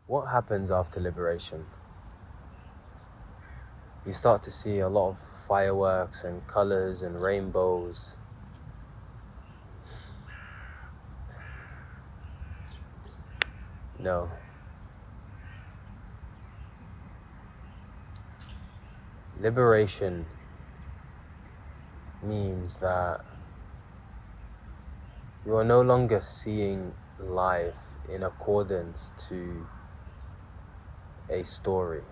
What happens after liberation? You start to see a lot of fireworks and colors and rainbows. No. Liberation means that you are no longer seeing life in accordance to a story.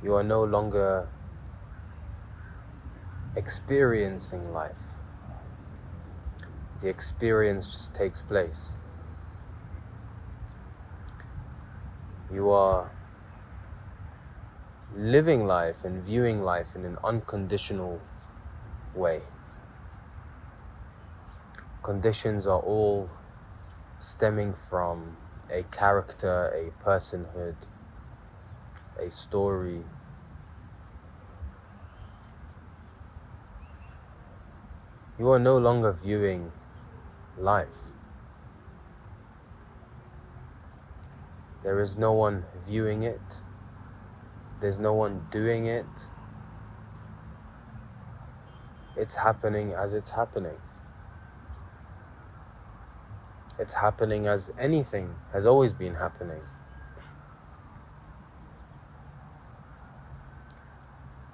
You are no longer experiencing life. The experience just takes place. You are living life and viewing life in an unconditional way. Conditions are all stemming from a character, a personhood, a story. You are no longer viewing life. There is no one viewing it. There's no one doing it. It's happening as it's happening. It's happening as anything has always been happening.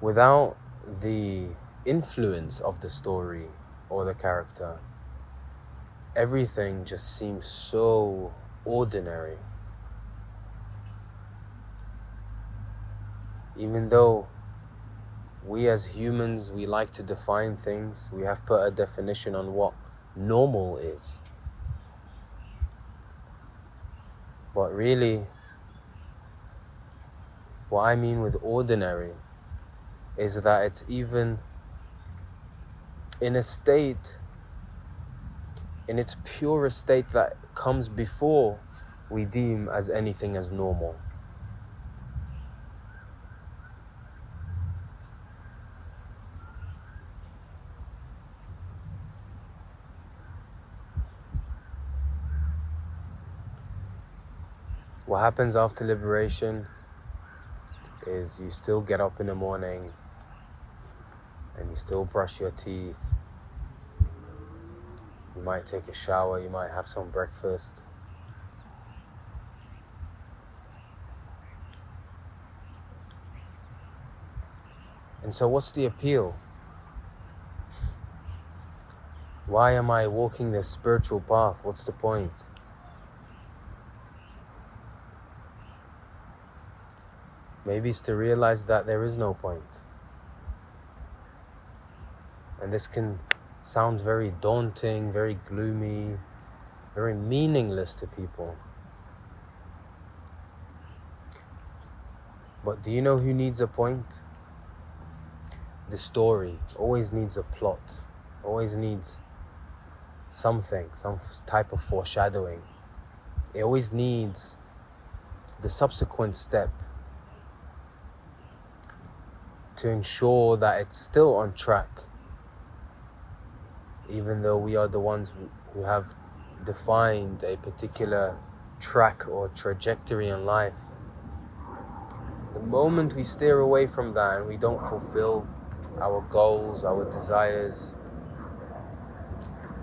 Without the influence of the story or the character, everything just seems so ordinary. Even though we as humans, we like to define things, we have put a definition on what normal is. But really, what I mean with ordinary is that it's even in a state, in its purest state that comes before we deem as anything as normal. What happens after liberation is you still get up in the morning and you still brush your teeth. You might take a shower, you might have some breakfast. And so what's the appeal? Why am I walking this spiritual path? What's the point? Maybe it's to realize that there is no point. And this can sound very daunting, very gloomy, very meaningless to people. But do you know who needs a point? The story always needs a plot, always needs something, some type of foreshadowing. It always needs the subsequent step to ensure that it's still on track, even though we are the ones who have defined a particular track or trajectory in life. The moment we steer away from that and we don't fulfill our goals, our desires,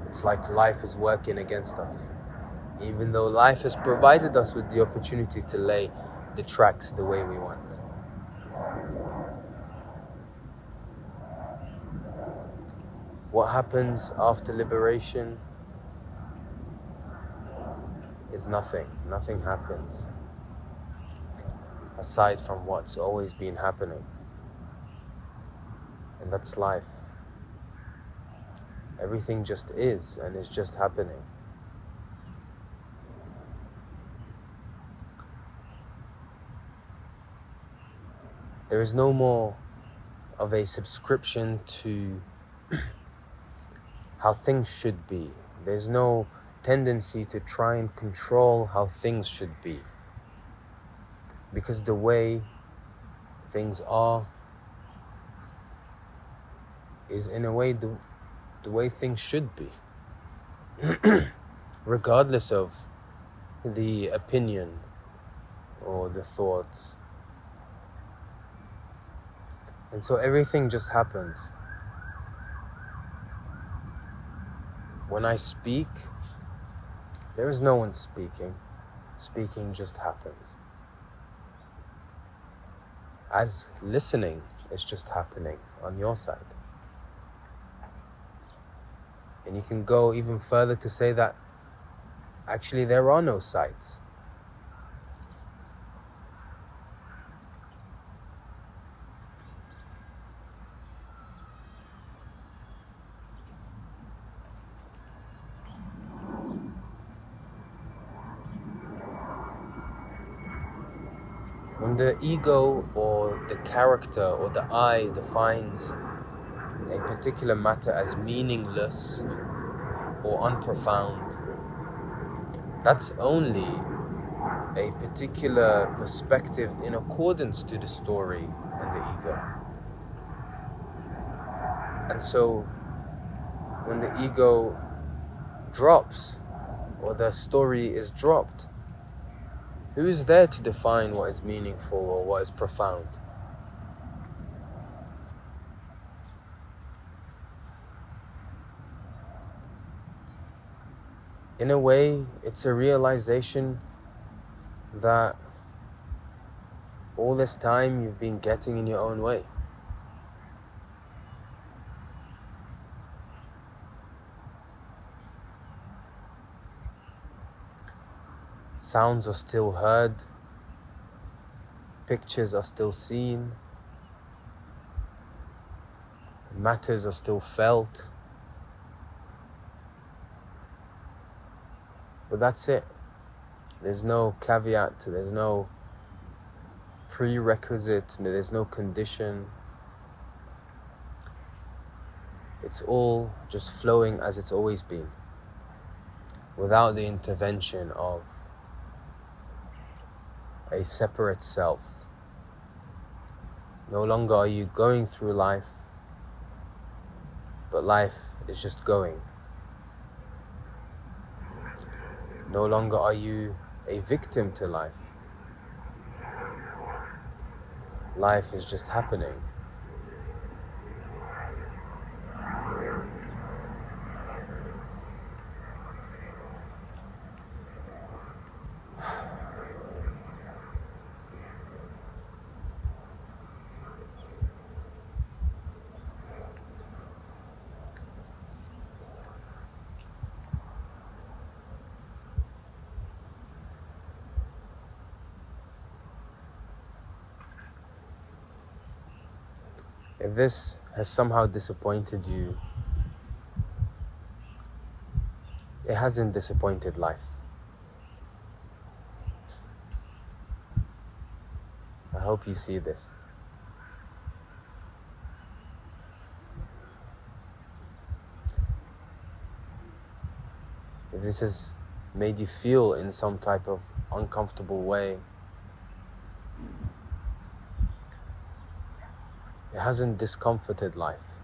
it's like life is working against us, even though life has provided us with the opportunity to lay the tracks the way we want. What happens after liberation is nothing. Nothing happens aside from what's always been happening. And that's life. Everything just is and is just happening. There is no more of a subscription to how things should be. There's no tendency to try and control how things should be. Because the way things are is in a way the way things should be. Regardless of the opinion or the thoughts. And so everything just happens. When I speak, there is no one speaking. Speaking just happens. As listening is just happening on your side. And you can go even further to say that actually there are no sides. When the ego or the character or the I defines a particular matter as meaningless or unprofound, that's only a particular perspective in accordance to the story and the ego. And so when the ego drops or the story is dropped, who is there to define what is meaningful or what is profound? In a way, it's a realization that all this time you've been getting in your own way. Sounds are still heard, pictures are still seen, matters are still felt. But that's it. There's no caveat, there's no prerequisite, there's no condition. It's all just flowing as it's always been, without the intervention of a separate self. No longer are you going through life, but life is just going. No longer are you a victim to life. Life is just happening. If this has somehow disappointed you, it hasn't disappointed life. I hope you see this. If this has made you feel in some type of uncomfortable way, it hasn't discomforted life.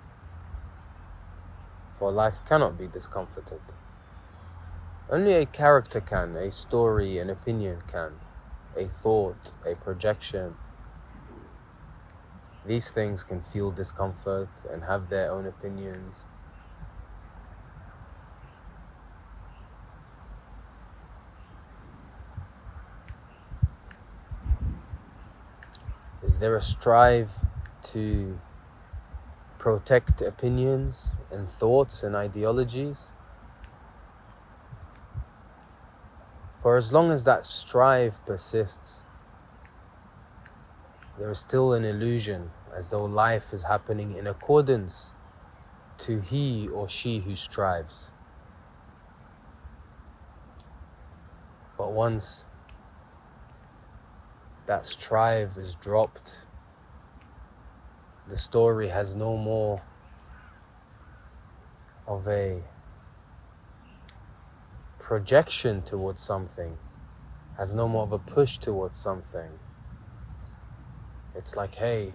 For life cannot be discomforted. Only a character can, a story, an opinion can, a thought, a projection. These things can feel discomfort and have their own opinions. Is there a strive to protect opinions and thoughts and ideologies? For as long as that strive persists, there is still an illusion, as though life is happening in accordance to he or she who strives. But once that strive is dropped, the story has no more of a projection towards something, has no more of a push towards something. It's like, hey,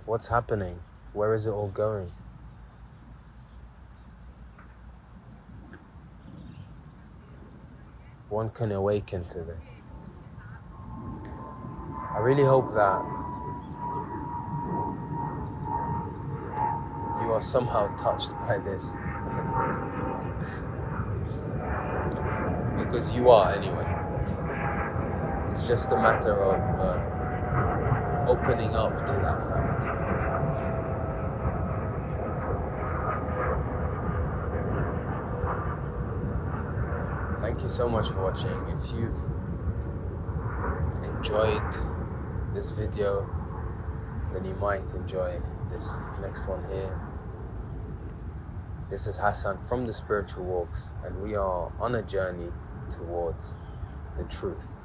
what's happening? Where is it all going? one can awaken to this. I really hope that you are somehow touched by this. Because you are anyway. It's just a matter of opening up to that fact. Thank you so much for watching. If you've enjoyed this video, then you might enjoy this next one here. This is Hassan from the Spiritual Walks, and we are on a journey towards the truth.